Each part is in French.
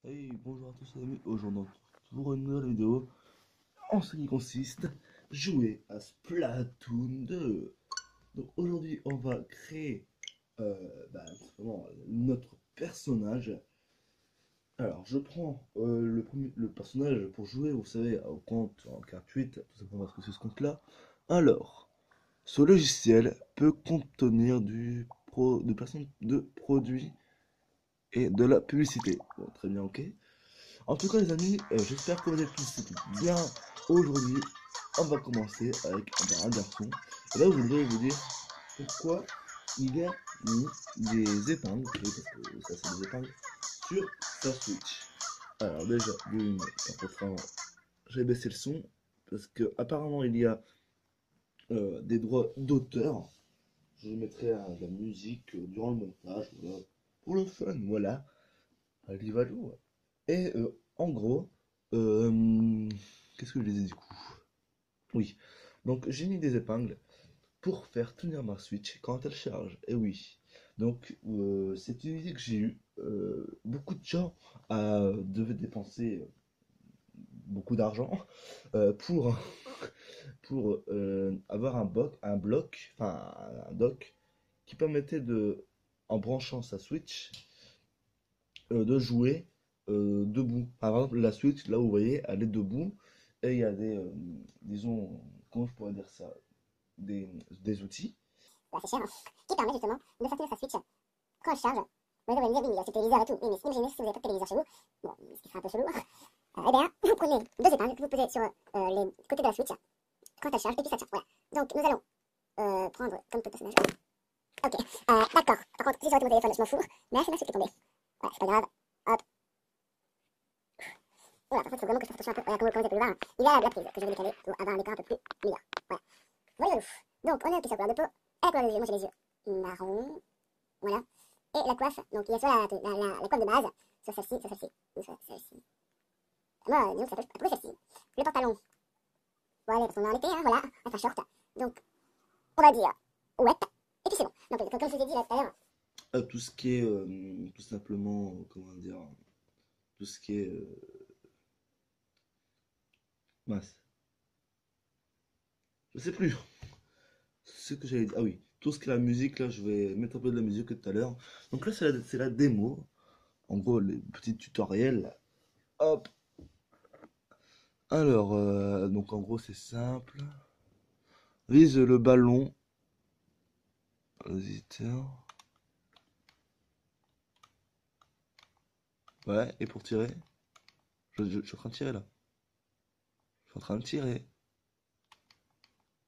Hey, bonjour à tous les amis, aujourd'hui on se retrouve pour une nouvelle vidéo en ce qui consiste jouer à Splatoon 2. Donc aujourd'hui on va créer tout simplement notre personnage. Alors je prends le personnage pour jouer, vous savez, au compte en 48, tout simplement parce que c'est ce compte là. Alors, ce logiciel peut contenir de produits et de la publicité. Bon, très bien, ok. En tout cas, les amis, j'espère que vous êtes tous bien. Aujourd'hui, on va commencer avec un garçon. Et là, je voudrais vous dire pourquoi il a mis des épingles, oui, parce que ça, c'est des épingles, sur sa Switch. Alors, déjà, j'ai baissé le son, parce que apparemment il y a des droits d'auteur. Je mettrai de la musique durant le montage, voilà, pour le fun, voilà. Allez, va jouer. Et en gros, euh, qu'est-ce que je les ai du coup? Oui. Donc j'ai mis des épingles pour faire tenir ma Switch quand elle charge. Et oui. Donc c'est une idée que j'ai eue. Beaucoup de gens devaient dépenser beaucoup d'argent pour, pour avoir un bloc, enfin un dock qui permettait en branchant sa Switch, de jouer debout. Par exemple, la Switch, là où vous voyez, elle est debout et il y a disons, comment je pourrais dire ça, des outils. Assez cher, hein, qui permet justement de faire tenir sa Switch quand elle charge. Vous allez me dire, oui, mais il y a ce téléviseur et tout. Oui, mais imaginez si vous n'avez pas de téléviseur chez vous, bon, ce qui serait un peu chelou. Eh bien, vous prenez deux épingles que vous posez sur les côtés de la Switch quand elle charge et puis ça tient. Voilà. Donc, nous allons prendre comme tout personnage. Ok, d'accord. Par contre, si j'aurais été mon téléphone, je m'en fous. Mais c'est ma Switch qui est tombée. Ouais, c'est pas grave. Hop. Voilà, par contre, il faut vraiment que je fasse attention un peu. Voilà, comme vous pouvez voir, il y a la prise que je vais décaler pour avoir un écran un peu plus meilleur. Voilà. Voyez-vous. Donc, on a appliqué sa couleur de peau. Et la couleur des yeux, moi j'ai les yeux marron. Voilà. Et la coiffe, donc il y a soit la coiffe de base, soit celle-ci, soit celle-ci, ou soit celle-ci. Moi, disons que ça peut être celle-ci. Le pantalon, voilà, parce qu'on est en été, hein, voilà, enfin short. Donc, on va dire wet, et puis c'est bon. Donc, comme je vous ai dit là tout à l'heure, Tout ce qui est tout simplement, comment dire, tout ce qui est mince. Je sais plus ce que j'allais dire. Ah oui, tout ce qui est la musique, là, je vais mettre un peu de la musique tout à l'heure. Donc là, c'est la démo. En gros, les petits tutoriels. Hop. Alors, donc en gros, c'est simple. Vise le ballon. Vas-y, tiens. Ouais, et pour tirer, je suis en train de tirer là. Je suis en train de tirer.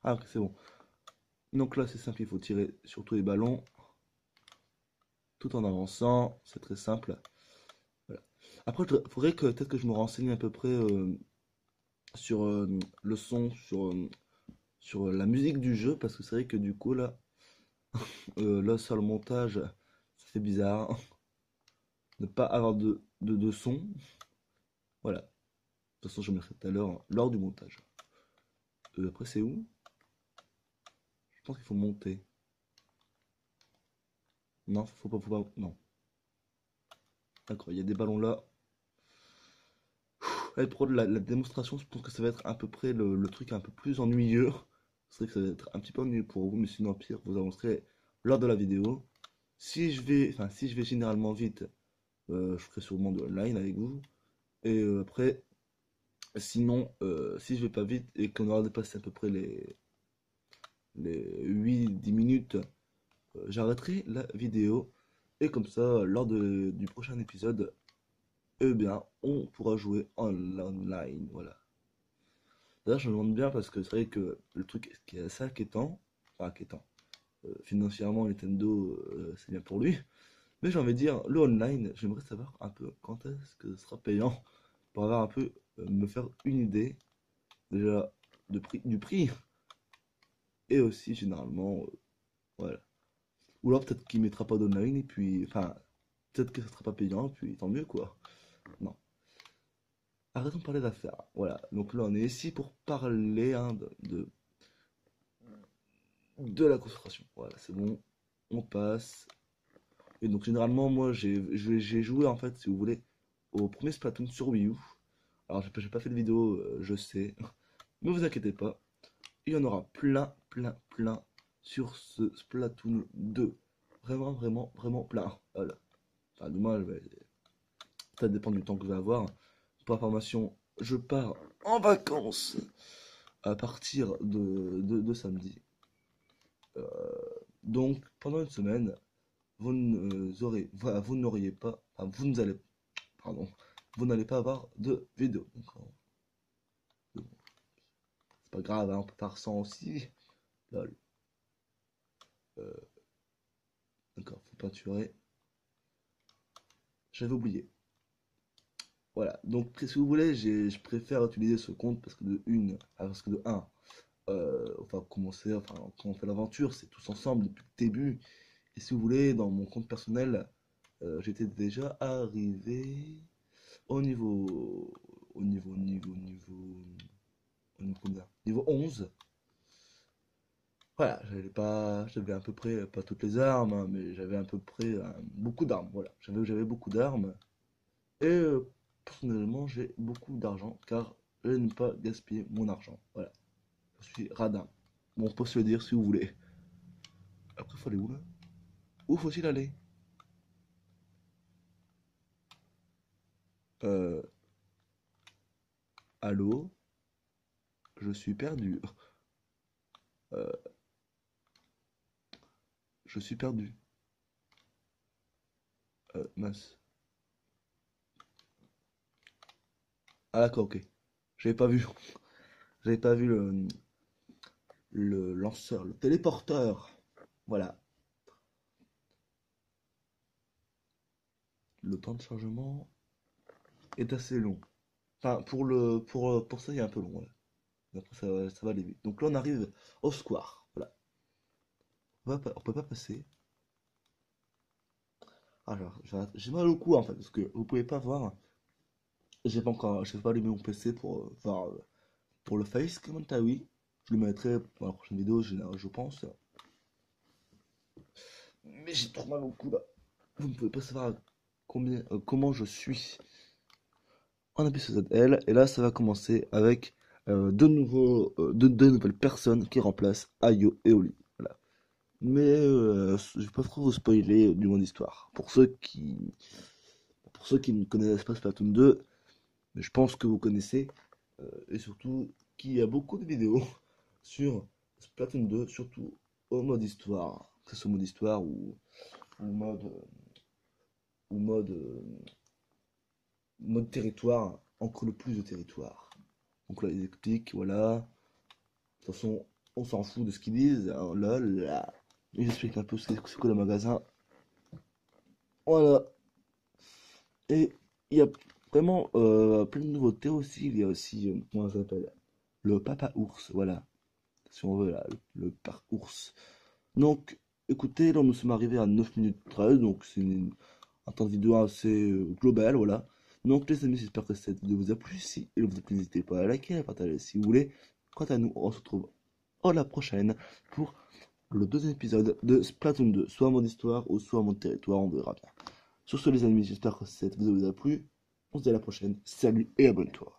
Ah, ok, c'est bon. Donc là, c'est simple, il faut tirer sur tous les ballons, tout en avançant. C'est très simple. Voilà. Après, il faudrait que peut-être que je me renseigne à peu près sur le son, sur la musique du jeu, parce que c'est vrai que du coup, là sur le montage, ça fait bizarre ne pas avoir de son. Voilà. De toute façon, je mettrai tout à l'heure lors du montage. Après, c'est où? Je pense qu'il faut monter. Non, faut pas. Non. D'accord, il y a des ballons là. Et pour la démonstration, je pense que ça va être à peu près le truc un peu plus ennuyeux. C'est vrai que ça va être un petit peu ennuyeux pour vous, mais sinon, pire, vous avancerez lors de la vidéo. Si je vais généralement vite, je ferai sûrement de online avec vous. Et après, sinon, si je vais pas vite et qu'on aura dépassé à peu près les 8-10 minutes, j'arrêterai la vidéo. Et comme ça, lors du prochain épisode, eh bien, on pourra jouer en online. Voilà. D'ailleurs, je me demande bien parce que c'est vrai que le truc qui est assez inquiétant, enfin inquiétant, financièrement, Nintendo, c'est bien pour lui. Mais j'ai envie de dire, le online, j'aimerais savoir un peu quand est-ce que ce sera payant pour avoir un peu, me faire une idée déjà du prix et aussi généralement, voilà. Ou alors peut-être qu'il mettra pas d'online et puis, enfin, peut-être que ça sera pas payant, puis tant mieux quoi. Non. Arrêtons de parler d'affaires. Voilà. Donc là, on est ici pour parler hein, de la concentration. Voilà, c'est bon. On passe. Et donc généralement, moi, j'ai joué en fait, si vous voulez, au premier Splatoon sur Wii U. Alors j'ai pas fait de vidéo, je sais, mais vous inquiétez pas, il y en aura plein sur ce Splatoon 2. Vraiment plein. Voilà. Enfin, du moins, ça dépend du temps que je vais avoir. Pour information, je pars en vacances à partir de samedi. Donc, pendant une semaine, vous n'auriez pas, enfin, pardon, vous n'allez pas avoir de vidéo. Donc, c'est pas grave, hein, on peut faire sans aussi. Lol. D'accord, faut peinturer. J'avais oublié. Voilà, donc si vous voulez, je préfère utiliser ce compte parce que parce que de un, on va commencer, enfin, quand on fait l'aventure, c'est tous ensemble depuis le début. Et si vous voulez, dans mon compte personnel, j'étais déjà arrivé au niveau, au niveau combien? Niveau 11. Voilà, j'avais à peu près, pas toutes les armes, hein, mais j'avais à peu près beaucoup d'armes. Voilà, j'avais beaucoup d'armes. Et personnellement, j'ai beaucoup d'argent car je n'aime pas gaspiller mon argent. Voilà, je suis radin. Bon, on peut se le dire si vous voulez. Après, faut aller où là? Où faut-il aller? Euh, Allô? Je suis perdu. Euh, je suis perdu. Mince. Ah d'accord, ok. J'avais pas vu. J'avais pas vu le lanceur, le téléporteur. Voilà. Le temps de chargement est assez long. Enfin, pour ça, il est un peu long. Ouais. Mais après, ça va aller vite. Donc là, on arrive au square. Voilà. On peut pas passer. Alors, j'ai mal au cou en fait, parce que vous pouvez pas voir. J'ai pas allumé mon PC pour voir pour le face commentary. Je le mettrai dans la prochaine vidéo, je pense. Mais j'ai trop mal au cou là. Vous ne pouvez pas savoir comment je suis. On appuie sur ZL et là ça va commencer avec deux nouvelles personnes qui remplacent Ayo et Oli. Voilà. Mais je vais pas trop vous spoiler du monde d'histoire. Pour ceux qui ne connaissent pas Splatoon 2, mais je pense que vous connaissez, et surtout qu'il y a beaucoup de vidéos sur Splatoon 2, surtout au mode histoire, que ce soit mode histoire ou mode, ou mode, mode territoire, encore le plus de territoire. Donc là, ils expliquent, voilà. De toute façon, on s'en fout de ce qu'ils disent. Hein, là. Ils expliquent un peu ce que le magasin. Voilà. Et il y a vraiment plein de nouveautés aussi. Il y a aussi, comment ça s'appelle? Le papa ours, voilà. Si on veut, là, le parc ours. Donc, écoutez, là, nous sommes arrivés à 9 minutes 13, donc c'est un temps de vidéo assez global, voilà. Donc, les amis, j'espère que cette vidéo vous a plu. Si elle vous a plu, n'hésitez pas à liker, à partager si vous voulez. Quant à nous, on se retrouve à la prochaine pour le deuxième épisode de Splatoon 2, soit en mode histoire ou soit en mode territoire, on verra bien. Sur ce, les amis, j'espère que cette vidéo vous a plu. On se dit à la prochaine. Salut et abonne-toi.